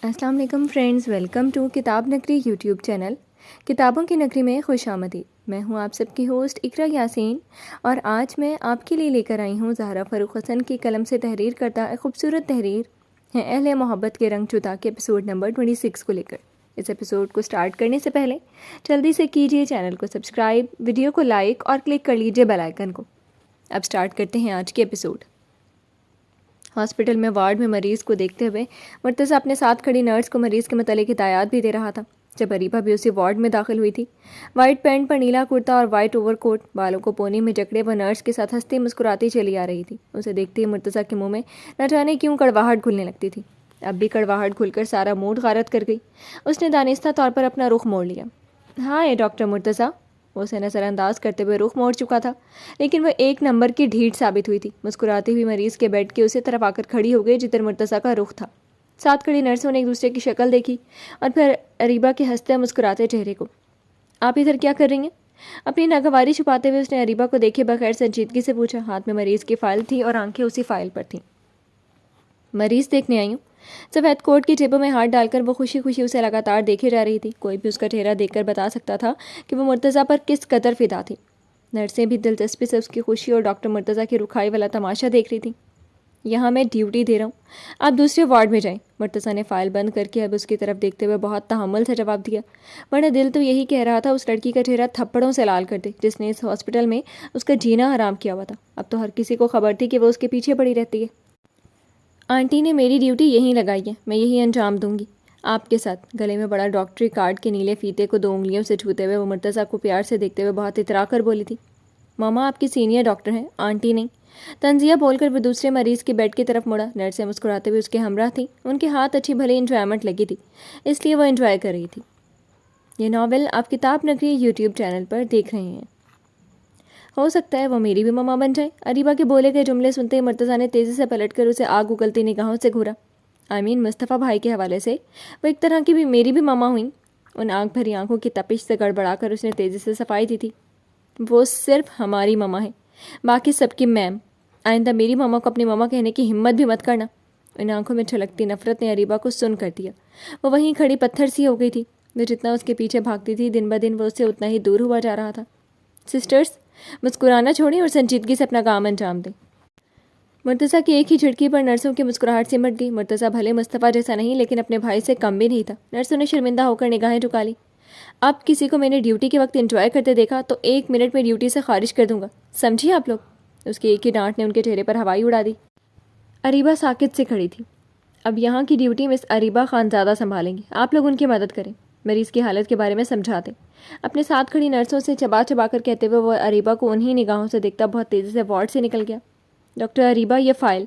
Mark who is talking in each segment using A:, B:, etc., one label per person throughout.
A: السلام علیکم friends, welcome to کتاب نگری یوٹیوب چینل۔ کتابوں کی نگری میں خوش آمدید۔ میں ہوں آپ سب کی ہوسٹ اقرا یاسین، اور آج میں آپ کے لیے لے کر آئی ہوں زہرا فاروق حسن کی قلم سے تحریر کردہ ایک خوبصورت تحریر ہے اہل محبت کے رنگ چتا کے ایپیسوڈ نمبر 26 کو لے کر۔ اس ایپیسوڈ کو سٹارٹ کرنے سے پہلے جلدی سے کیجیے چینل کو سبسکرائب، ویڈیو کو لائک اور کلک کر لیجیے بیل آئیکن کو۔ اب سٹارٹ کرتے ہیں آج کے ایپیسوڈ۔ ہاسپٹل میں وارڈ میں مریض کو دیکھتے ہوئے مرتضیٰ اپنے ساتھ کھڑی نرس کو مریض کے متعلق ہدایات بھی دے رہا تھا جب اریبہ بھی اسی وارڈ میں داخل ہوئی تھی۔ وائٹ پینٹ پر نیلا کرتا اور وائٹ اوور کوٹ، بالوں کو پونی میں جکڑے وہ نرس کے ساتھ ہنستی مسکراتی چلی آ رہی تھی۔ اسے دیکھتے ہی مرتضیٰ کے منہ میں نہ جانے کیوں کڑواہٹ گھلنے لگتی تھی۔ اب بھی کڑواہٹ گھل کر سارا موڈ غارت کر گئی۔ اس نے دانستہ طور پر اپنا رخ موڑ لیا۔ ہائے ڈاکٹر مرتضیٰ، وہ اسے نظر انداز کرتے ہوئے رخ موڑ چکا تھا، لیکن وہ ایک نمبر کی ڈھیٹ ثابت ہوئی تھی۔ مسکراتی ہوئی مریض کے بیڈ کے اسی طرف آ کر کھڑی ہو گئی جدھر مرتضیٰ کا رخ تھا۔ ساتھ کھڑی نرسوں نے ایک دوسرے کی شکل دیکھی اور پھر اریبہ کے ہنستے مسکراتے چہرے کو۔ آپ ادھر کیا کر رہی ہیں؟ اپنی ناگواری چھپاتے ہوئے اس نے اریبہ کو دیکھے بغیر سنجیدگی سے پوچھا۔ ہاتھ میں مریض کی فائل تھی اور آنکھیں اسی فائل پر تھیں۔ مریض دیکھنے آئی ہوں۔ سفید کوٹ کی جیبوں میں ہاتھ ڈال کر وہ خوشی خوشی اسے لگاتار دیکھے جا رہی تھی۔ کوئی بھی اس کا چہرہ دیکھ کر بتا سکتا تھا کہ وہ مرتضیٰ پر کس قدر فدا تھی۔ نرسیں بھی دلچسپی سے اس کی خوشی اور ڈاکٹر مرتضیٰ کی رکھائی والا تماشا دیکھ رہی تھیں۔ یہاں میں ڈیوٹی دے رہا ہوں، آپ دوسرے وارڈ میں جائیں۔ مرتضیٰ نے فائل بند کر کے اب اس کی طرف دیکھتے ہوئے بہت تحمل سے جواب دیا، ورنہ دل تو یہی کہہ رہا تھا اس لڑکی کا چہرہ تھپڑوں سے لال کر دے جس نے اس ہاسپٹل میں اس کا جینا حرام کیا ہوا تھا۔ اب تو ہر کسی کو خبر تھی کہ وہ اس کے پیچھے پڑی رہتی ہے۔ آنٹی نے میری ڈیوٹی یہیں لگائی ہے، میں یہی انجام دوں گی آپ کے ساتھ۔ گلے میں بڑا ڈاکٹری کارڈ کے نیلے فیتے کو 2 انگلیوں سے چھوتے ہوئے وہ مرتضیٰ کو پیار سے دیکھتے ہوئے بہت اترا کر بولی تھی، ماما آپ کی سینئر ڈاکٹر ہیں، آنٹی نہیں۔ تنزیہ بول کر وہ دوسرے مریض کے بیڈ کی طرف مڑا۔ نرسیں مسکراتے ہوئے اس کے ہمراہ تھیں۔ ان کے ہاتھ اچھی بھلی انجوائمنٹ لگی تھی، اس لیے وہ انجوائے کر رہی تھی۔ یہ ناول آپ کتاب نگری یوٹیوب چینل پر دیکھ رہے ہیں۔ ہو سکتا ہے وہ میری بھی ماما بن جائے۔ اریبہ کے بولے گئے جملے سنتے ہی مرتضیٰ نے تیزی سے پلٹ کر اسے آگ اگلتی نگاہوں سے گھورا۔ مصطفیٰ بھائی کے حوالے سے وہ ایک طرح کی بھی میری بھی ماما ہوئیں۔ ان آنکھ بھری آنکھوں کی تپش سے گڑبڑا کر اس نے تیزی سے صفائی دی تھی، وہ صرف ہماری ماما ہے، باقی سب کی میم۔ آئندہ میری ماما کو اپنی ماما کہنے کی ہمت بھی مت کرنا۔ ان آنکھوں میں چھلکتی نفرت نے اریبہ کو سن کر دیا۔ وہ وہیں کھڑی پتھر سی ہو گئی تھی۔ وہ جتنا اس کے پیچھے بھاگتی تھی دن بدن وہ اس سے اتنا ہی دور ہوا جا رہا تھا۔ سسٹرز، مسکرانا چھوڑیں اور سنجیدگی سے اپنا کام انجام دیں۔ مرتضیٰ کی ایک ہی جھٹکی پر نرسوں کی مسکراہٹ سمٹ گئی۔ مرتضیٰ بھلے مصطفیٰ جیسا نہیں لیکن اپنے بھائی سے کم بھی نہیں تھا۔ نرسوں نے شرمندہ ہو کر نگاہیں جھکا لی۔ آپ کسی کو میں نے ڈیوٹی کے وقت انجوائے کرتے دیکھا تو 1 منٹ میں ڈیوٹی سے خارج کر دوں گا، سمجھیے آپ لوگ۔ اس کی ایک ہی ڈانٹ نے ان کے چہرے پر ہوائی اڑا دی۔ اریبہ ساکت سے کھڑی تھی۔ اب یہاں کی ڈیوٹی مس اریبہ خانزادہ سنبھالیں گی، آپ لوگ ان کی مدد کریں، مریض کی حالت کے بارے میں سمجھا دیں۔ اپنے ساتھ کھڑی نرسوں سے چبا چبا کر کہتے ہوئے وہ اریبہ کو انہی نگاہوں سے دیکھتا بہت تیزی سے وارڈ سے نکل گیا۔ ڈاکٹر اریبہ، یہ فائل۔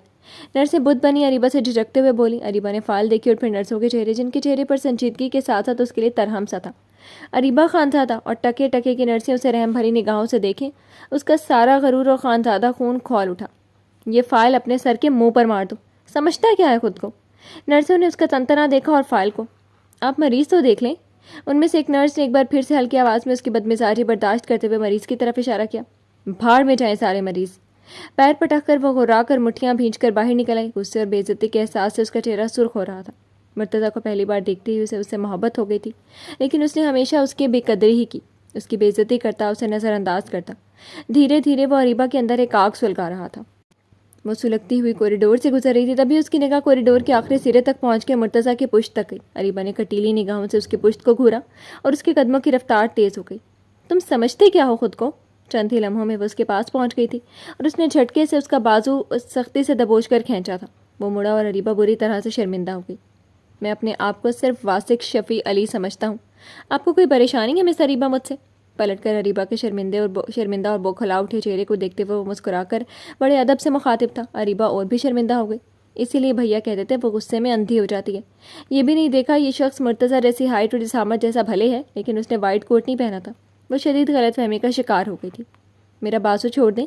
A: نرسیں بت بنی اریبہ سے جھجکتے ہوئے بولی۔ اریبہ نے فائل دیکھی اور پھر نرسوں کے چہرے، جن کے چہرے پر سنجیدگی کے ساتھ ساتھ اس کے لیے ترہم سا تھا۔ اریبہ خانزادہ اور ٹکے ٹکے کی نرسیں اسے رحم بھری نگاہوں سے دیکھیں۔ اس کا سارا غرور اور خانزادہ خون کھول اٹھا۔ یہ فائل اپنے سر کے منہ پر مار دو، سمجھتا کیا ہے خود کو؟ نرسوں نے اس کا تنتنا دیکھا اور فائل کو۔ آپ مریض تو دیکھ لیں۔ ان میں سے ایک نرس نے ایک بار پھر سے ہلکی آواز میں اس کی بدمزاجی برداشت کرتے ہوئے مریض کی طرف اشارہ کیا۔ بھاڑ میں جائیں سارے مریض۔ پیر پٹک کر وہ گھرا کر مٹھیاں بھینچ کر باہر نکل آئی۔ غصے اور بے عزتی کے احساس سے اس کا چہرہ سرخ ہو رہا تھا۔ مرتضیٰ کو پہلی بار دیکھتے ہی اسے اس سے محبت ہو گئی تھی، لیکن اس نے ہمیشہ اس کی بے قدری ہی کی، اس کی بے عزتی کرتا، اسے نظر انداز کرتا۔ دھیرے دھیرے وہ اریبہ کے اندر ایک آگ سلگا رہا تھا۔ وہ سلگتی ہوئی کوریڈور سے گزر رہی تھی، تبھی اس کی نگاہ کوریڈور کے آخری سرے تک پہنچ کے مرتضیٰ کی پشت تک گئی۔ اریبہ نے کٹیلی نگاہوں سے اس کی پشت کو گھورا اور اس کے قدموں کی رفتار تیز ہو گئی۔ تم سمجھتے کیا ہو خود کو؟ چند ہی لمحوں میں وہ اس کے پاس پہنچ گئی تھی اور اس نے جھٹکے سے اس کا بازو سختی سے دبوچ کر کھینچا تھا۔ وہ مڑا اور اریبہ بری طرح سے شرمندہ ہو گئی۔ میں اپنے آپ کو صرف واسق شفیع علی سمجھتا ہوں، آپ کو کوئی پریشانی ہے مس اریبہ مجھ سے؟ پلٹ کر اریبہ کے شرمندہ اور بوکھلا اٹھے چہرے کو دیکھتے ہوئے وہ مسکرا کر بڑے ادب سے مخاطب تھا۔ اریبہ اور بھی شرمندہ ہو گئی۔ اسی لیے بھیا کہتے تھے وہ غصے میں اندھی ہو جاتی ہے۔ یہ بھی نہیں دیکھا یہ شخص مرتضیٰ جیسی ہائٹ اور جسامت جیسا بھلے ہے، لیکن اس نے وائٹ کوٹ نہیں پہنا تھا۔ وہ شدید غلط فہمی کا شکار ہو گئی تھی۔ میرا بازو چھوڑ دیں،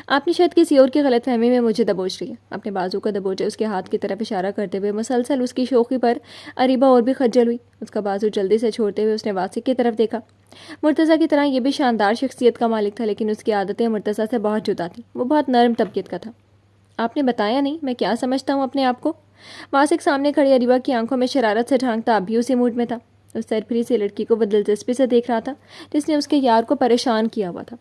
A: آپ نے شاید کسی اور کی غلط فہمی میں مجھے دبوچ لیا۔ اپنے بازو کا دبوچے اس کے ہاتھ کی طرف اشارہ کرتے ہوئے مسلسل اس کی شوخی پر اریبہ اور بھی خجل ہوئی۔ اس کا بازو جلدی سے چھوڑتے ہوئے اس نے واسق کی طرف دیکھا۔ مرتضیٰ کی طرح یہ بھی شاندار شخصیت کا مالک تھا، لیکن اس کی عادتیں مرتضیٰ سے بہت جدا تھیں۔ وہ بہت نرم طبیعت کا تھا۔ آپ نے بتایا نہیں میں کیا سمجھتا ہوں اپنے آپ کو؟ واسق سامنے کھڑی اریبہ کی آنکھوں میں شرارت سے جھانکتا اب بھی اسی موڈ میں تھا. اس سرپری سی لڑکی کو وہ دلچسپی سے دیکھ رہا تھا جس نے اس کے یار کو پریشان کیا ہوا تھا.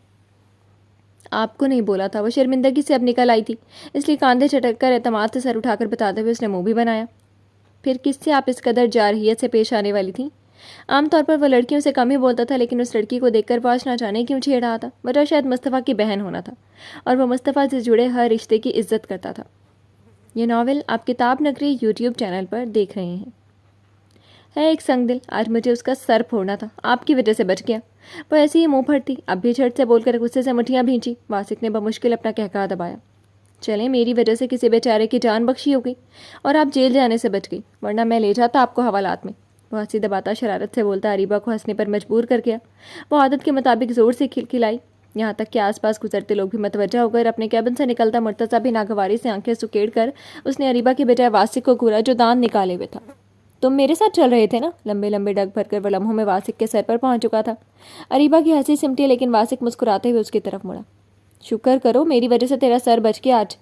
A: آپ کو نہیں بولا تھا، وہ شرمندگی سے اب نکل آئی تھی، اس لیے کاندھے چٹک کر اعتماد سے سر اٹھا کر بتاتے ہوئے اس نے منہ بھی بنایا. پھر کس سے آپ اس قدر جارحیت سے پیش آنے والی تھیں؟ عام طور پر وہ لڑکیوں سے کم ہی بولتا تھا، لیکن اس لڑکی کو دیکھ کر واش نہ جانے کیوں چھیڑ رہا تھا. وجہ شاید مصطفیٰ کی بہن ہونا تھا، اور وہ مصطفیٰ سے جڑے ہر رشتے کی عزت کرتا تھا. یہ ناول آپ کتاب نگری یوٹیوب چینل پر دیکھ رہے ہیں. ہے ایک سنگ دل، آج مجھے اس کا سر پھوڑنا تھا، آپ کی وجہ سے بچ گیا. وہ ایسے ہی منہ پھڑتی، اب بھی جھٹ سے بول کر غصے سے مٹھیاں بھینچی. واسق نے بمشکل اپنا کہکہا دبایا. چلیں، میری وجہ سے کسی بیچارے کی جان بخشی ہو گئی اور آپ جیل جانے سے بچ گئی، ورنہ میں لے جاتا آپ کو حوالات میں. وہ ہنسی دباتا شرارت سے بولتا اریبہ کو ہنسنے پر مجبور کر گیا. وہ عادت کے مطابق زور سے کھلکھلائی، یہاں تک کہ آس پاس گزرتے لوگ بھی متوجہ ہو کر اپنے کیبن سے نکلتا مرتضیٰ بھی ناگواری سے آنکھیں سکیڑ کر اس نے اریبہ کے بجائے واسق کو گھورا جو دانت نکالے ہوئے تھا. تم میرے ساتھ چل رہے تھے نا؟ لمبے لمبے ڈگ بھر کر وہ لمحوں میں واسق کے سر پر پہنچ چکا تھا. اریبہ کی ہنسی سمٹی، لیکن واسق مسکراتے ہوئے اس کی طرف مڑا. شکر کرو میری وجہ سے تیرا سر بچ گیا آج.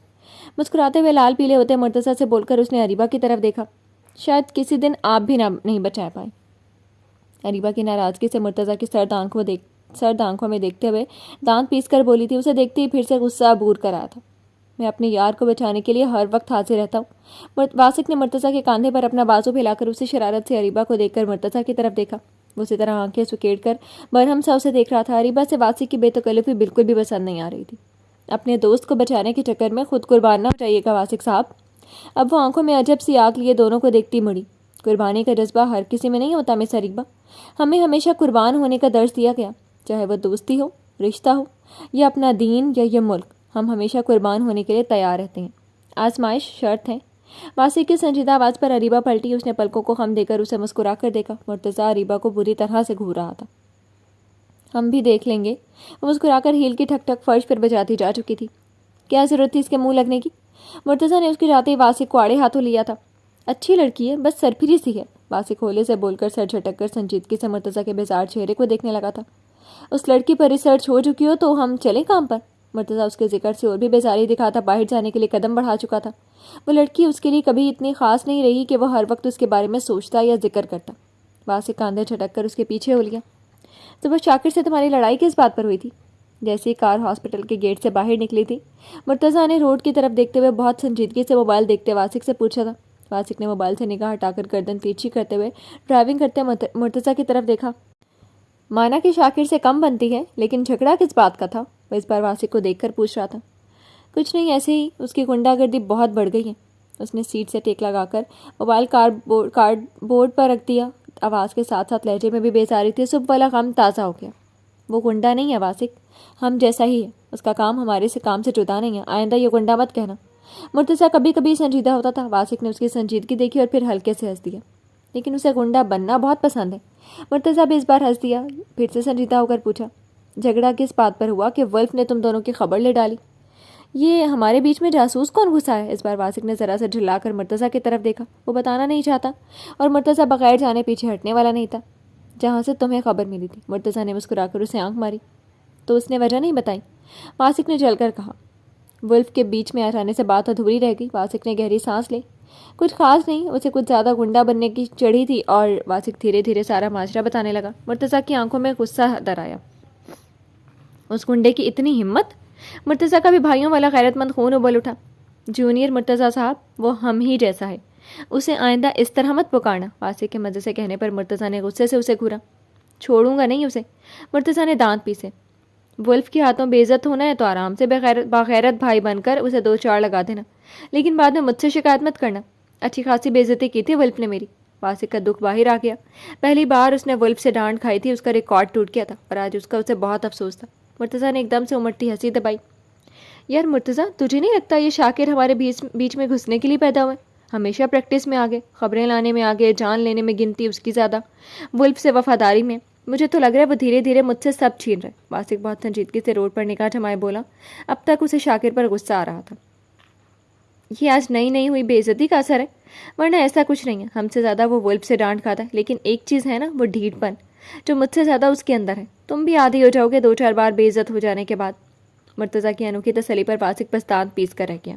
A: مسکراتے ہوئے لال پیلے ہوتے مرتضیٰ سے بول کر اس نے اریبہ کی طرف دیکھا. شاید کسی دن آپ بھی نہیں بچا پائے. اریبہ کی ناراضگی سے مرتضیٰ کی سرد آنکھوں میں دیکھتے ہوئے دانت پیس کر بولی تھی. اسے دیکھتے ہی پھر سے غصہ عبور کر آیا تھا. میں اپنے یار کو بچانے کے لیے ہر وقت حاضر رہتا ہوں. واسق نے مرتضیٰ کے کاندھے پر اپنا بازو پھیلا کر اسی شرارت سے اریبہ کو دیکھ کر مرتضیٰ کی طرف دیکھا. وہ اسی طرح آنکھیں سکیڑ کر برہم سا اسے دیکھ رہا تھا. اریبہ سے واسق کی بے تکلفی بالکل بھی پسند نہیں آ رہی تھی. اپنے دوست کو بچانے کے چکر میں خود قربان نہ ہو جائیے گا واسق صاحب. اب وہ آنکھوں میں عجب سی آگ لیے دونوں کو دیکھتی مڑی. قربانی کا جذبہ ہر کسی میں نہیں ہوتا مس اریبہ. ہمیں ہمیشہ قربان ہونے کا درس دیا گیا، چاہے وہ دوستی ہو، رشتہ ہو، یا اپنا دین یا یہ ملک. ہم ہمیشہ قربان ہونے کے لیے تیار رہتے ہیں. آزمائش شرط ہے. واسق کی سنجیدہ آواز پر اریبہ پلٹی. اس نے پلکوں کو خم دے کر اسے مسکرا کر دیکھا. مرتضیٰ اریبہ کو بری طرح سے گھور رہا تھا. ہم بھی دیکھ لیں گے. وہ مسکرا کر ہیل کی ٹھک ٹھک فرش پر بجاتی جا چکی تھی. کیا ضرورت تھی اس کے منہ لگنے کی؟ مرتضیٰ نے اس کے جاتے ہی واسق کو آڑے ہاتھوں لیا تھا. اچھی لڑکی ہے، بس سرپھری سی ہے. واسق ہولے سے بول کر سر جھٹک کر سنجیدگی سے مرتضیٰ کے بیزار چہرے کو دیکھنے لگا تھا. اس لڑکی پر ریسرچ ہو چکی ہو تو ہم چلیں کام پر. مرتضیٰ اس کے ذکر سے اور بھی بیزاری دکھاتا باہر جانے کے لیے قدم بڑھا چکا تھا. وہ لڑکی اس کے لیے کبھی اتنی خاص نہیں رہی کہ وہ ہر وقت اس کے بارے میں سوچتا یا ذکر کرتا. واسق کاندھے جھٹک کر اس کے پیچھے ہو لیا. تو وہ شاکر سے تمہاری لڑائی کس بات پر ہوئی تھی؟ جیسے ہی کار ہاسپٹل کے گیٹ سے باہر نکلی تھی، مرتضیٰ نے روڈ کی طرف دیکھتے ہوئے بہت سنجیدگی سے موبائل دیکھتے واسق سے پوچھا تھا. واسق نے موبائل سے نگاہ ہٹا کر گردن پیچھی کرتے ہوئے ڈرائیونگ کرتے مرتضیٰ کی طرف دیکھا. مانا کہ شاکر سے کم بنتی ہے، لیکن جھگڑا کس بات کا تھا؟ وہ اس بار واسق کو دیکھ کر پوچھ رہا تھا. کچھ نہیں، ایسے ہی اس کی غنڈہ گردی بہت بڑھ گئی ہے. اس نے سیٹ سے ٹیک لگا کر موبائل کارڈ بورڈ پر رکھ دیا. آواز کے ساتھ ساتھ لہجے میں بھی بیزاری تھی. صبح والا غم تازہ ہو گیا. وہ غنڈہ نہیں ہے واسق، ہم جیسا ہی ہے. اس کا کام ہمارے سے کام سے جدا نہیں ہے. آئندہ یہ غنڈہ مت کہنا. مرتضیٰ کبھی کبھی سنجیدہ ہوتا تھا. واسق نے اس کی سنجیدگی دیکھی اور پھر ہلکے سے ہنس دیا. لیکن اسے غنڈہ بننا بہت پسند ہے. مرتضیٰ بھی اس بار ہنس دیا. پھر سے سنجیدہ ہو کر پوچھا، جھگڑا کس بات پر ہوا کہ ولف نے تم دونوں کی خبر لے ڈالی؟ یہ ہمارے بیچ میں جاسوس کون گھسا ہے؟ اس بار واسق نے ذرا سا جھلا کر مرتضیٰ کی طرف دیکھا. وہ بتانا نہیں چاہتا اور مرتضیٰ بغیر جانے پیچھے ہٹنے والا نہیں تھا. جہاں سے تمہیں خبر ملی تھی. مرتضیٰ نے مسکرا کر اسے آنکھ ماری. تو اس نے وجہ نہیں بتائی؟ واسق نے جل کر کہا. ولف کے بیچ میں آ جانے سے بات ادھوری رہ گئی. واسق نے گہری سانس لی. کچھ خاص نہیں، اسے کچھ زیادہ غنڈہ بننے کی چڑھی تھی. اور واسق دھیرے دھیرے سارا ماجرا بتانے لگا. مرتضیٰ کی آنکھوں میں غصہ در آیا. اس گنڈے کی اتنی ہمت! مرتضیٰ کا بھی بھائیوں والا غیرت مند خون ابل اٹھا. جونیئر مرتضیٰ صاحب، وہ ہم ہی جیسا ہے، اسے آئندہ اس طرح مت پکارنا. واسق کے مزے سے کہنے پر مرتضیٰ نے غصے سے اسے گھورا. چھوڑوں گا نہیں اسے. مرتضیٰ نے دانت پیسے. ولف کے ہاتھوں بے عزت ہونا ہے تو آرام سے باغیرت بھائی بن کر اسے دو چار لگا دینا، لیکن بعد میں مجھ سے شکایت مت کرنا. اچھی خاصی بے عزتی کی تھی ولف نے میری. واسق کا دکھ باہر آ گیا. پہلی بار اس نے ولف سے ڈانٹ کھائی تھی. اس کا ریکارڈ ٹوٹ گیا تھا اور آج اس کا اسے بہت افسوس تھا. مرتضیٰ نے ایک دم سے امٹتی ہنسی دبائی. یار مرتضیٰ، تجھے نہیں لگتا یہ شاکر ہمارے بیچ میں گھسنے کے لیے پیدا ہوئے؟ ہمیشہ پریکٹس میں آگے، خبریں لانے میں آگے، جان لینے میں گنتی اس کی زیادہ، ولف سے وفاداری میں. مجھے تو لگ رہا ہے وہ دھیرے دھیرے مجھ سے سب چھین رہے. واسق بہت سنجیدگی سے روڈ پر نگاہ جمائے بولا. اب تک اسے شاکر پر غصہ آ رہا تھا. یہ آج نئی ہوئی بے عزتی کا اثر ہے، ورنہ ایسا کچھ نہیں ہے. ہم سے زیادہ وہ ولف سے ڈانٹ کھاتا ہے. لیکن ایک چیز ہے نا، وہ ڈھیٹ پن جو مجھ سے زیادہ اس کے اندر ہے. تم بھی عادی ہو جاؤ گے دو چار بار بے عزت ہو جانے کے بعد. مرتضیٰ کی انوکھی تسلی پر واسق بس دانت پیس کر رہ گیا.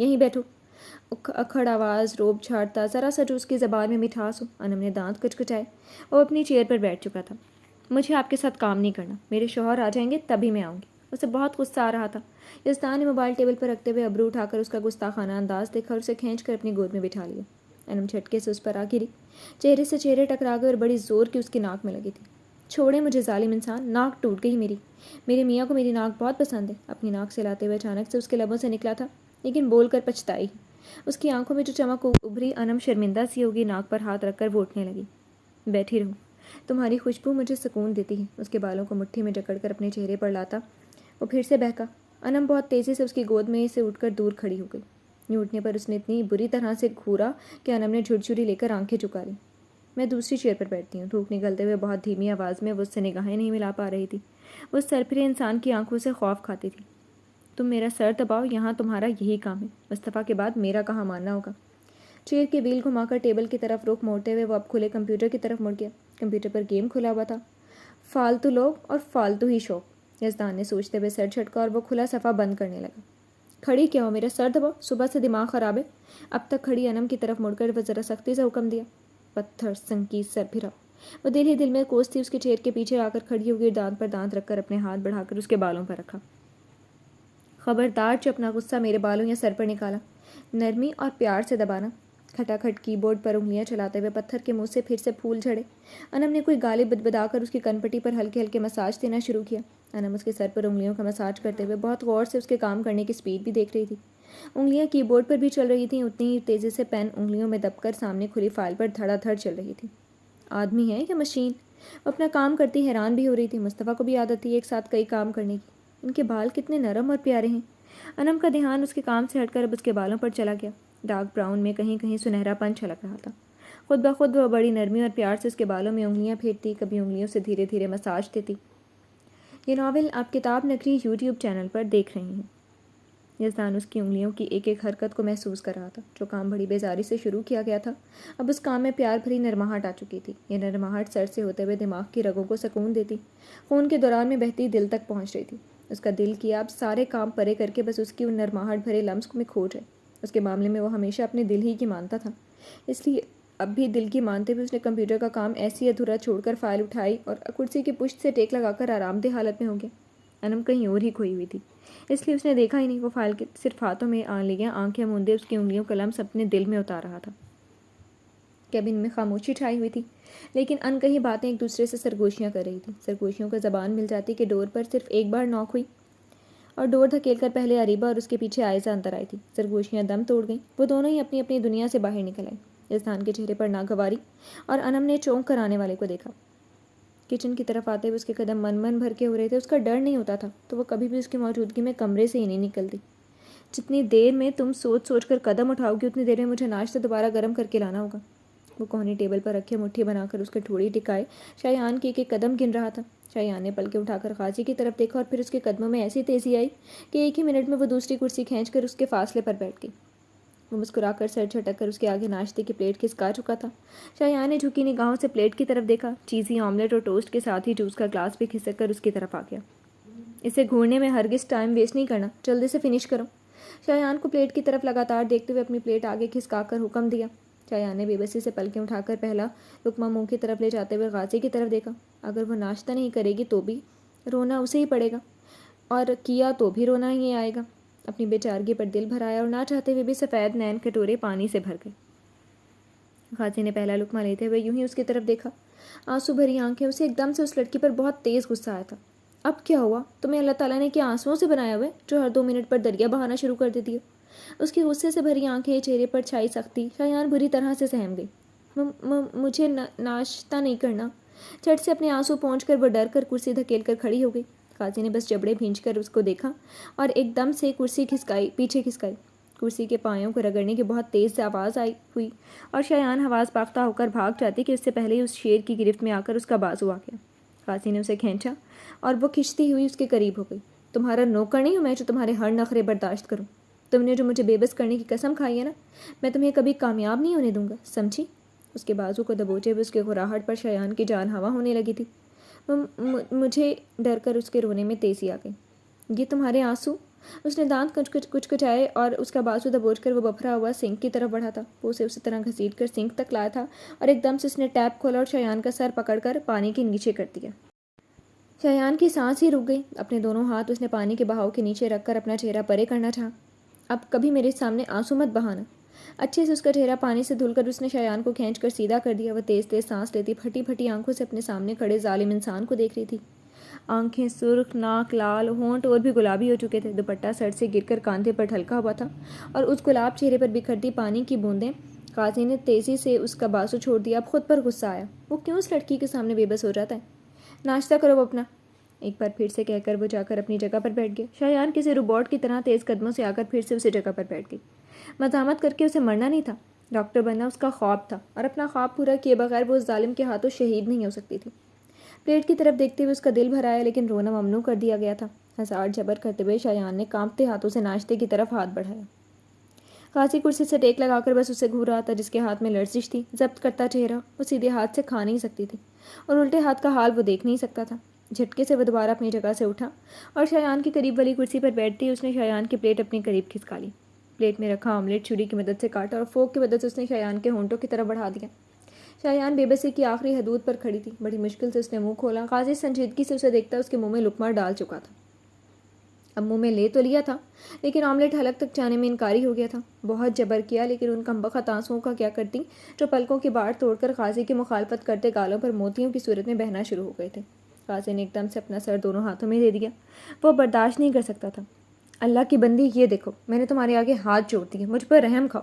A: یہیں بیٹھو۔ اکھڑ آواز روب جھاڑتا ذرا سا جو اس کی زبان میں مٹھاس ہو۔ انم نے دانت کچکچائے۔ وہ اپنی چیئر پر بیٹھ چکا تھا۔ مجھے آپ کے ساتھ کام نہیں کرنا، میرے شوہر آ جائیں گے تبھی میں آؤں گی۔ اسے بہت غصہ آ رہا تھا۔ یزدان نے موبائل ٹیبل پر رکھتے ہوئے ابرو اٹھا کر اس کا گستاخانہ انداز دیکھا اور اسے کھینچ کر اپنی گود میں بٹھا لیا۔ انم جھٹکے سے اس پر آ گری، چہرے سے چہرے ٹکرا گئے اور بڑی زور کی اس کی ناک میں لگی تھی۔ چھوڑے مجھے ظالم انسان، ناک ٹوٹ گئی میری۔ میرے میاں کو میری ناک بہت پسند ہے۔ اپنی ناک سے لاتے ہوئے اچانک سے اس کے لبوں سے نکلا تھا، لیکن بول کر پچھتائی۔ اس کی آنکھوں میں جو چمک ابھری، انم شرمندہ سی ہوگی۔ ناک پر ہاتھ رکھ کر وہ اٹھنے لگی۔ بیٹھی رہو، تمہاری خوشبو مجھے سکون دیتی ہے۔ اس کے بالوں کو مٹھی میں جکڑ کر اپنے چہرے پر لاتا وہ پھر سے بہکا۔ انم بہت تیزی سے اس کی گود میں سے اٹھ کر دور کھڑی ہو گئی۔ یوں اٹھنے پر اس نے اتنی بری طرح سے گھورا کہ انم نے جھرجھری لے کر آنکھیں چکا لی۔ میں دوسری چیئر پر بیٹھتی ہوں۔ دھوپ نکلتے ہوئے بہت دھیمی آواز میں وہ اس سے نگاہیں نہیں ملا پا رہی تھی۔ وہ سرپھرے انسان کی آنکھوں سے خوف کھاتی تھی۔ تم میرا سر دباؤ، یہاں تمہارا یہی کام ہے۔ مصطفیٰ کے بعد میرا کہاں ماننا ہوگا۔ چیئر کے ویل گھما کر ٹیبل کی طرف رخ موڑتے ہوئے وہ اب کھلے کمپیوٹر کی طرف مڑ گیا۔ کمپیوٹر پر گیم کھلا ہوا تھا، فالتو لوگ اور فالتو ہی شوق۔ یزدان نے سوچتے ہوئے سر جھٹکا اور وہ کھلا صفحہ بند کرنے لگا۔ کھڑی کیا ہو، میرا سر دباؤ، صبح سے دماغ خراب ہے۔ اب تک کھڑی انم کی طرف مڑ کر وہ ذرا سختی سے حکم دیا۔ پتھر سنکیز سر پھرا۔ وہ دل ہی دل میں کوستی اس کے چیئر کے پیچھے آ کر کھڑی ہوگی اور دانت پر دانت رکھ کر اپنے ہاتھ بڑھا کر اس کے بالوں پر رکھا۔ خبردار جو اپنا غصہ میرے بالوں یا سر پر نکالا، نرمی اور پیار سے دبانا۔ کھٹا کھٹ کی بورڈ پر انگلیاں چلاتے ہوئے پتھر کے منہ سے پھر سے پھول جھڑے۔ انم نے کوئی گالی بدبدا کر اس کی کنپٹی پر ہلکے ہلکے مساج دینا شروع کیا۔ انم اس کے سر پر انگلیوں کا مساج کرتے ہوئے بہت غور سے اس کے کام کرنے کی سپیڈ بھی دیکھ رہی تھی۔ انگلیاں کی بورڈ پر بھی چل رہی تھیں، اتنی ہی تیزی سے پین انگلیوں میں دب کر سامنے کھلی فائل پر دھڑا دھڑ چل رہی تھی۔ آدمی ہے یا مشین؟ وہ اپنا کام کرتی حیران بھی ہو رہی تھی۔ مصطفیٰ کو بھی عادت تھی ایک ساتھ کئی کام کرنے کی۔ ان کے بال کتنے نرم اور پیارے ہیں۔ انم کا دھیان اس کے کام سے ہٹ کر اب اس کے بالوں پر چلا گیا۔ ڈارک براؤن میں کہیں کہیں سنہرا پن چھلک رہا تھا۔ خود بخود وہ بڑی نرمی اور پیار سے اس کے بالوں میں انگلیاں پھیرتی، کبھی انگلیوں سے دھیرے دھیرے مساج دیتی۔ یہ ناول آپ کتاب نگری یوٹیوب چینل پر دیکھ رہی ہیں۔ یزدان اس کی انگلیوں کی ایک ایک حرکت کو محسوس کر رہا تھا۔ جو کام بڑی بیزاری سے شروع کیا گیا تھا، اب اس کام میں پیار بھری نرماہٹ آ چکی تھی۔ یہ نرماہٹ سر سے ہوتے ہوئے دماغ کی رگوں کو سکون دیتی، خون کے دوران میں بہتی دل تک پہنچ رہی تھی۔ اس کا دل کیا اب سارے کام پرے کر کے بس اس کی ان نرماہٹ بھرے لمس میں کھو جائے۔ اس کے معاملے میں وہ ہمیشہ اپنے دل ہی کی مانتا تھا، اس لیے اب بھی دل کی مانتے ہوئے اس نے کمپیوٹر کا کام ایسی ادھورا چھوڑ کر فائل اٹھائی اور کرسی کی پشت سے ٹیک لگا کر آرام دہ حالت میں ہو گیا۔ انم کہیں اور ہی کھوئی ہوئی تھی، اس لیے اس نے دیکھا ہی نہیں۔ وہ فائل کے صرف ہاتھوں میں آن لیا، آنکھیں موندے اس کی انگلیوں کا لمس اپنے دل میں اتار رہا تھا۔ کیبن میں خاموشی چھائی ہوئی تھی، لیکن ان کہیں باتیں ایک دوسرے سے سرگوشیاں کر رہی تھیں۔ سرگوشیوں کا زبان مل جاتی کہ ڈور پر صرف ایک بار نوک ہوئی اور ڈور دھکیل کر پہلے اریبہ اور اس کے پیچھے عائزہ اندر آئی تھی۔ سرگوشیاں دم توڑ گئیں، وہ دونوں ہی اپنی اپنی دنیا سے باہر نکل آئیں۔ یزدان کے چہرے پر ناگواری اور انم نے چونک کر آنے والے کو دیکھا۔ کچن کی طرف آتے ہوئے اس کے قدم من بھر کے ہو رہے تھے۔ اس کا ڈر نہیں ہوتا تھا تو وہ کبھی بھی اس کی موجودگی میں کمرے سے ہی نہیں نکلتی۔ جتنی دیر میں تم سوچ سوچ کر قدم اٹھاؤ گی، اتنی دیر میں مجھے ناشتہ دوبارہ گرم کر کے لانا ہوگا۔ وہ کوہنی ٹیبل پر رکھے مٹھی بنا کر اس کے ٹھوڑی ٹکائے شایان کے ایک ایک قدم گن رہا تھا۔ شایان نے پلکیں اٹھا کر غازی کی طرف دیکھا اور پھر اس کے قدموں میں ایسی تیزی آئی کہ ایک ہی منٹ میں وہ دوسری کرسی کھینچ کر اس کے فاصلے پر بیٹھ گئی۔ وہ مسکرا کر سر جھٹک کر اس کے آگے ناشتے کی پلیٹ کھسکا چکا تھا۔ شایان نے جھکی نگاہوں سے پلیٹ کی طرف دیکھا۔ چیزی آملیٹ اور ٹوسٹ کے ساتھ ہی جوس کا گلاس بھی کھسک کر اس کی طرف آ گیا۔ اسے گھورنے میں ہرگز ٹائم ویسٹ نہیں کرنا، جلدی سے فنش کرو۔ شایان کو پلیٹ کی طرف لگاتار دیکھتے ہوئے اپنی پلیٹ آگے کھسکا کر حکم دیا۔ شایان نے بے بسی سے پلکیں اٹھا کر پہلا لقمہ منہ کی طرف لے جاتے ہوئے غازی کی طرف دیکھا۔ اگر وہ ناشتہ نہیں کرے گی تو بھی رونا اسے ہی پڑے گا، اور کیا تو بھی رونا ہی آئے گا۔ اپنی بے چارگی پر دل بھر آیا اور نہ چاہتے ہوئے بھی سفید نین کٹورے پانی سے بھر گئے۔ غازی نے پہلا لقمہ لیتے ہوئے یوں ہی اس کی طرف دیکھا۔ آنسو بھری آنکھیں، اسے ایک دم سے اس لڑکی پر بہت تیز غصہ آیا تھا۔ اب کیا ہوا؟ تمہیں اللہ تعالیٰ نے کیا آنسوؤں سے بنایا ہوا ہے جو ہر 2 منٹ پر دریا بہانا شروع کر دیتی ہو؟ اس کی غصے سے بھری آنکھیں، چہرے پر چھائی سختی۔ شایان بری طرح سے سہم گئی۔ مجھے ناشتہ نہیں کرنا۔ جھٹ سے اپنے آنسو پہنچ کر وہ ڈر کر کرسی دھکیل کر کھڑی ہو گئی۔ غازی نے بس جبڑے بھینچ کر اس کو دیکھا اور ایک دم سے کرسی پیچھے کھسکائی۔ کرسی کے پایوں کو رگڑنے کی بہت تیز سے آواز آئی ہوئی اور شایان حواس باختہ ہو کر بھاگ جاتی کہ اس سے پہلے ہی اس شیر کی گرفت میں آ کر اس کا بازو آ گیا۔ غازی نے اسے کھینچا اور وہ کھنچتی ہوئی اس کے قریب ہو گئی۔ تمہارا نوکر نہیں ہوں میں جو تمہارے ہر نخرے برداشت کروں۔ تم نے جو مجھے بے بس کرنے کی قسم کھائی ہے نا، میں تمہیں کبھی کامیاب نہیں ہونے دوں گا، سمجھی؟ اس کے بازو کو دبوچے ہوئے اس کے گھراہٹ پر شایان کی جان ہوا ہونے لگی تھی۔ مجھے ڈر کر اس کے رونے میں تیزی آ گئی۔ یہ تمہارے آنسو؟ اس نے دانت کچکچائے اور اس کا بازو دبوچ کر وہ بپھرا ہوا سنک کی طرف بڑھا تھا۔ وہ اسے اسی طرح گھسیٹ کر سنک تک لایا تھا اور ایک دم سے اس نے ٹیپ کھولا اور شایان کا سر پکڑ کر پانی کے نیچے کر دیا۔ شایان کی سانس ہی رک گئی۔ اپنے دونوں ہاتھ اس نے پانی کے بہاؤ کے نیچے رکھ کر اپنا چہرہ پرے کرنا چاہا۔ اب کبھی میرے سامنے آنسو مت بہانا۔ اچھے سے اس کا چہرہ پانی سے دھل کر اس نے شایان کو کھینچ کر سیدھا کر دیا۔ وہ تیز تیز سانس لیتی پھٹی پھٹی آنکھوں سے اپنے سامنے کھڑے ظالم انسان کو دیکھ رہی تھی۔ آنکھیں سرخ، ناک لال، ہونٹ اور بھی گلابی ہو چکے تھے۔ دوپٹہ سر سے گر کر کاندھے پر ڈھلکا ہوا تھا اور اس گلاب چہرے پر بکھرتی پانی کی بوندیں۔ قاضی نے تیزی سے اس کا بازو چھوڑ دیا۔ اب خود پر غصہ آیا۔ وہ کیوں اس لڑکی کے سامنے بے بس ہو جاتا ہے؟ ناشتہ کرو وہ اپنا، ایک بار پھر سے کہہ کر وہ جا کر اپنی جگہ پر بیٹھ گیا۔ شایان کسی روبوٹ کی طرح تیز قدموں سے آ کر پھر سے اسی جگہ پر بیٹھ گئی۔ مزاحمت کر کے اسے مرنا نہیں تھا۔ ڈاکٹر بننا اس کا خواب تھا اور اپنا خواب پورا کیے بغیر وہ اس ظالم کے ہاتھوں شہید نہیں ہو سکتی تھی۔ پلیٹ کی طرف دیکھتے ہوئے اس کا دل بھر آیا، لیکن رونا ممنوع کر دیا گیا تھا۔ ہزار جبر کرتے ہوئے شایان نے کانپتے ہاتھوں سے ناشتے کی طرف ہاتھ بڑھایا۔ قاضی کرسی سے ٹیک لگا کر بس اسے گھور رہا تھا، جس کے ہاتھ میں لرزش تھی، ضبط کرتا چہرہ۔ وہ سیدھے ہاتھ سے کھا نہیں سکتی تھی اور الٹے ہاتھ کا حال وہ دیکھ نہیں سکتا تھا۔ جھٹکے سے وہ دوبارہ اپنی جگہ سے اٹھا اور شایان کے قریب والی کرسی پر بیٹھتی اس نے شایان کی پلیٹ اپنے قریب کھسکا لی۔ پلیٹ میں رکھا آملیٹ چھری کی مدد سے کاٹا اور فورک کی مدد سے اس نے شایان کے ہونٹوں کی طرف بڑھا دیا۔ شایان بے بسی کی آخری حدود پر کھڑی تھی۔ بڑی مشکل سے اس نے منہ کھولا۔ قاضی سنجیدگی سے اسے دیکھتا اس کے منہ میں لقمہ ڈال چکا تھا۔ اب منہ میں لے تو لیا تھا، لیکن آملیٹ حلق تک جانے میں انکاری ہو گیا تھا۔ بہت جبر کیا، لیکن ان کمبخت آنسوؤں کا کیا کرتی جو پلکوں کی باڑ توڑ کر قاضی کی مخالفت کرتے گالوں پر موتیوں کی صورت میں بہنا شروع ہو گئے تھے۔ قاضی نے ایک دم سے اپنا سر دونوں ہاتھوں میں دے دیا۔ وہ برداشت نہیں کر سکتا تھا۔ اللہ کی بندی، یہ دیکھو، میں نے تمہارے آگے ہاتھ جوڑ دیے، مجھ پر رحم کھاؤ۔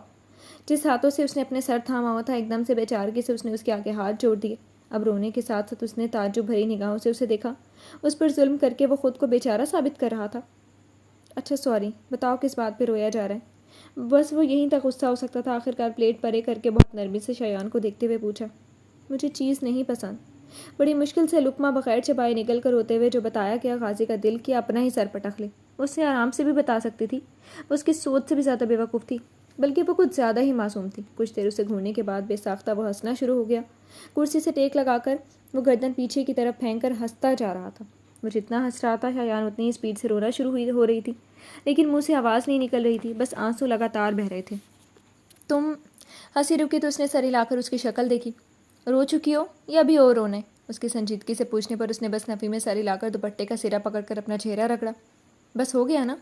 A: جس ہاتھوں سے اس نے اپنے سر تھاما ہوا تھا، ایک دم سے بے چارگی سے اس نے اس کے آگے ہاتھ جوڑ دیے۔ اب رونے کے ساتھ ساتھ اس نے تعجب بھری نگاہوں سے اسے دیکھا۔ اس پر ظلم کر کے وہ خود کو بیچارہ ثابت کر رہا تھا۔ اچھا سوری، بتاؤ کس بات پہ رویا جا رہا ہے؟ بس وہ یہیں تک غصہ ہو سکتا تھا۔ آخرکار پلیٹ پرے کر کے بہت نرمی سے شایان کو دیکھتے ہوئے پوچھا، مجھے چیز نہیں پسند۔ بڑی مشکل سے لقمہ بغیر چبائے نکل کر ہوتے ہوئے جو بتایا گیا، قاضی کا دل کیا اپنا ہی سر پٹک لے۔ اس سے آرام سے بھی بتا سکتی تھی۔ وہ اس کی سوچ سے بھی زیادہ بے وقوف تھی، بلکہ وہ کچھ زیادہ ہی معصوم تھی۔ کچھ دیر اسے گھورنے کے بعد بے ساختہ وہ ہنسنا شروع ہو گیا۔ کرسی سے ٹیک لگا کر وہ گردن پیچھے کی طرف پھینک کر ہنستا جا رہا تھا۔ وہ جتنا ہنس رہا تھا، شایان اتنی ہی اسپیڈ سے رونا شروع ہو رہی تھی، لیکن منہ سے آواز نہیں نکل رہی تھی، بس آنسو لگاتار بہہ رہے تھے۔ تم؟ ہنسی رکی تو اس نے سر ہلا کر اس کی شکل دیکھی۔ رو چکی ہو یا ابھی اور رونا ہے؟ اس کی سنجیدگی سے پوچھنے پر اس نے بس نفی میں سر ہلا کر دوپٹے کا سرا پکڑ کر اپنا چہرہ رگڑا۔ بس ہو گیا نا؟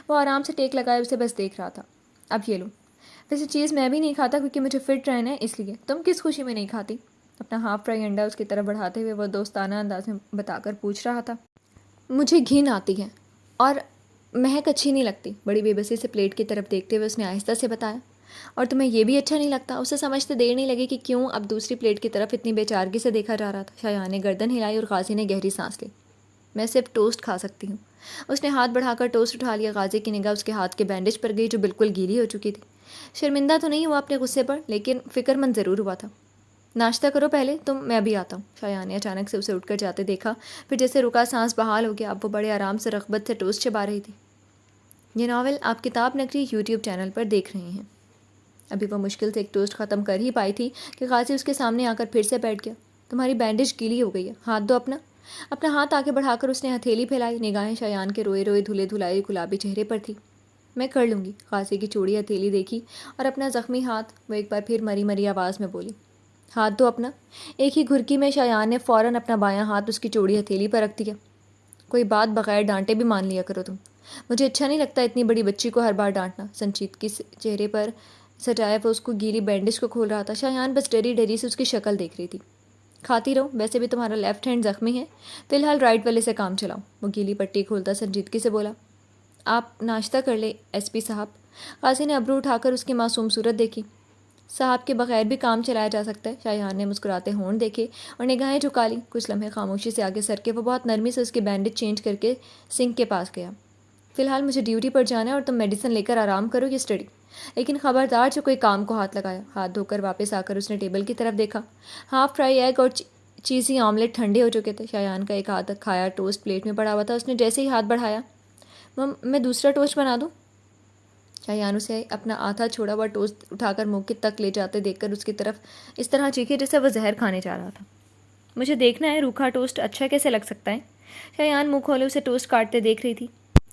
A: وہ آرام سے ٹیک لگائے اسے بس دیکھ رہا تھا۔ اب یہ لو، ویسے چیز میں بھی نہیں کھاتا کیونکہ مجھے فٹ رہنا ہے، اس لیے تم کس خوشی میں نہیں کھاتی؟ اپنا ہاف فرائی انڈا اس کی طرف بڑھاتے ہوئے وہ دوستانہ انداز میں بتا کر پوچھ رہا تھا۔ مجھے گھن آتی ہے اور مہک اچھی نہیں لگتی، بڑی بے بسی سے پلیٹ کی طرف دیکھتے ہوئے اس نے آہستہ سے بتایا۔ اور تمہیں یہ بھی اچھا نہیں لگتا؟ اسے سمجھتے دیر نہیں لگی کہ کیوں اب دوسری پلیٹ کی طرف اتنی بے چارگی سے دیکھا جا رہا تھا۔ شایان نے گردن ہلائی اور قاضی نے گہری سانس لی۔ میں صرف ٹوسٹ کھا سکتی ہوں۔ اس نے ہاتھ بڑھا کر ٹوسٹ اٹھا لیا۔ قاضی کی نگاہ اس کے ہاتھ کے بینڈیج پر گئی جو بالکل گیلی ہو چکی تھی۔ شرمندہ تو نہیں ہوا اپنے غصے پر، لیکن فکر مند ضرور ہوا تھا۔ ناشتہ کرو پہلے تم، میں ابھی آتا ہوں۔ شایان نے اچانک سے اسے اٹھ کر جاتے دیکھا، پھر جیسے رکا سانس بحال ہو گیا۔ اب وہ بڑے آرام سے رغبت سے ٹوسٹ چبا رہی تھی۔ یہ ناول آپ کتاب نگری یوٹیوب چینل پر دیکھ رہے ہیں۔ ابھی وہ مشکل سے ایک ٹوسٹ ختم کر ہی پائی تھی کہ قاضی اس کے سامنے آ کر پھر سے بیٹھ گیا۔ تمہاری بینڈیج گیلی ہو گئی ہے، ہاتھ دو اپنا۔ اپنا ہاتھ آگے بڑھا کر اس نے ہتھیلی پھیلائی۔ نگاہیں شایان کے روئے روئے دھلے دھلائے گلابی چہرے پر تھی۔ میں کر لوں گی۔ قاضی کی چوڑی ہتھیلی دیکھی اور اپنا زخمی ہاتھ وہ ایک بار پھر مری مری آواز میں بولی، ہاتھ دو اپنا۔ ایک ہی گھرکی میں شایان نے فوراً اپنا بایاں ہاتھ اس کی چوڑی ہتھیلی پر رکھ دیا۔ کوئی بات بغیر ڈانٹے بھی مان لیا کرو تم، مجھے اچھا نہیں لگتا اتنی بڑی بچی کو ہر بار ڈانٹنا۔ سنجیدگی سے چہرے پر سجائے وہ اس کو گیلی بینڈیج کو کھول رہا تھا۔ شایان بس ڈری ڈری سے اس کی شکل دیکھ رہی تھی۔ کھاتی رہو، ویسے بھی تمہارا لیفٹ ہینڈ زخمی ہے، فی الحال رائٹ والے سے کام چلاؤ۔ وہ گیلی پٹی کھولتا سنجیدگی سے بولا۔ آپ ناشتہ کر لیں ایس پی صاحب۔ قاضی نے ابرو اٹھا کر اس کی معصوم صورت دیکھی۔ صاحب کے بغیر بھی کام چلایا جا سکتا ہے۔ شایان نے مسکراتے ہونٹ دیکھے اور نگاہیں جھکا لی۔ کچھ لمحے خاموشی سے آگے سر کے وہ بہت نرمی سے اس کی بینڈیج چینج کر کے سنک کے پاس گیا۔ فی الحال مجھے ڈیوٹی پر جانا ہے اور تم میڈیسن لے کر آرام کرو یا اسٹڈی، لیکن خبردار جو کوئی کام کو ہاتھ لگایا۔ ہاتھ دھو کر واپس آ کر اس نے ٹیبل کی طرف دیکھا۔ ہاف فرائی ایگ اور چیزی آملیٹ ٹھنڈے ہو چکے تھے۔ شایان کا ایک ہاتھ کھایا ٹوسٹ پلیٹ میں پڑا ہوا تھا۔ اس نے جیسے ہی ہاتھ بڑھایا، میں دوسرا ٹوسٹ بنا دوں؟ شایان اسے اپنا آدھا چھوڑا ہوا ٹوسٹ اٹھا کر منہ تک لے جاتے دیکھ کر اس کی طرف اس طرح چیخے جیسے وہ زہر کھانے جا رہا تھا۔ مجھے دیکھنا ہے روکھا ٹوسٹ اچھا کیسے لگ سکتا ہے۔ شایان منہ کھولے اسے ٹوسٹ کاٹتے دیکھ رہی تھی۔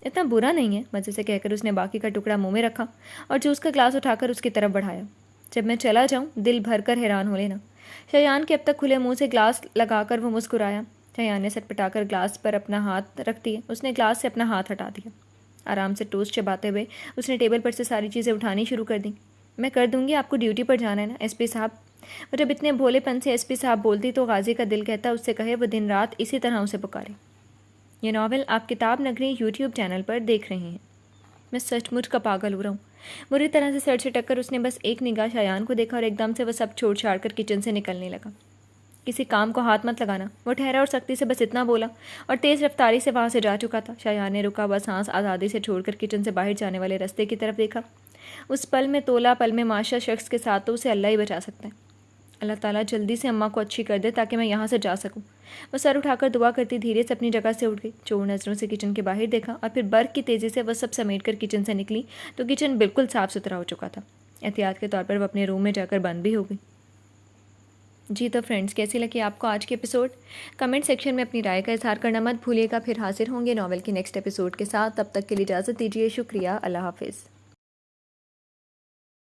A: اتنا برا نہیں ہے، مزے سے کہہ کر اس نے باقی کا ٹکڑا منہ میں رکھا اور جوس کا گلاس اٹھا کر اس کی طرف بڑھایا۔ جب میں چلا جاؤں دل بھر کر حیران ہو لینا۔ شایان کے اب تک کھلے منہ سے گلاس لگا کر وہ مسکرایا۔ شایان نے سٹ پٹا کر گلاس پر اپنا ہاتھ رکھ دیا۔ اس نے گلاس سے اپنا ہاتھ ہٹا دیا۔ آرام سے ٹوسٹ چباتے ہوئے اس نے ٹیبل پر سے ساری چیزیں اٹھانی شروع کر دیں۔ میں کر دوں گی، آپ کو ڈیوٹی پر جانا ہے نا ایس پی صاحب۔ وہ جب اتنے بھولے پن سے ایس پی صاحب بولتی تو غازی کا دل کہتا اس سے کہے وہ دن رات اسی طرح اسے پکارے۔ یہ ناول آپ کتاب نگری یوٹیوب چینل پر دیکھ رہے ہیں۔ میں سچ مچ کا پاگل ہو رہا ہوں۔ بری طرح سے سر چھٹک کر اس نے بس ایک نگاہ شایان کو دیکھا اور ایک دم سے وہ سب چھوڑ چھاڑ کر کچن سے نکلنے لگا۔ کسی کام کو ہاتھ مت لگانا، وہ ٹھہرا اور سختی سے بس اتنا بولا اور تیز رفتاری سے وہاں سے جا چکا تھا۔ شایان نے رکا ہوا سانس آزادی سے چھوڑ کر کچن سے باہر جانے والے راستے کی طرف دیکھا۔ اس پل میں تولا پل میں ماشا شخص کے ساتھ تو اسے اللہ ہی بچا سکتا ہے۔ اللہ تعالیٰ جلدی سے اماں کو اچھی کر دے تاکہ میں یہاں سے جا سکوں۔ وہ سر اٹھا کر دعا کرتی دھیرے سے اپنی جگہ سے اٹھ گئی، چور نظروں سے کچن کے باہر دیکھا اور پھر برق کی تیزی سے وہ سب سمیٹ کر کچن سے نکلی تو کچن بالکل صاف ستھرا ہو چکا تھا۔ احتیاط کے طور پر وہ اپنے روم میں جا کر بند بھی ہو گئی۔ جی تو فرینڈس، کیسی لگی آپ کو آج کے ایپیسوڈ؟ کمنٹ سیکشن میں اپنی رائے کا اظہار کرنا مت بھولیے گا۔ پھر حاضر ہوں گے ناول کے نیکسٹ ایپیسوڈ کے ساتھ، تب تک کے لیے اجازت دیجیے۔ شکریہ، اللہ حافظ۔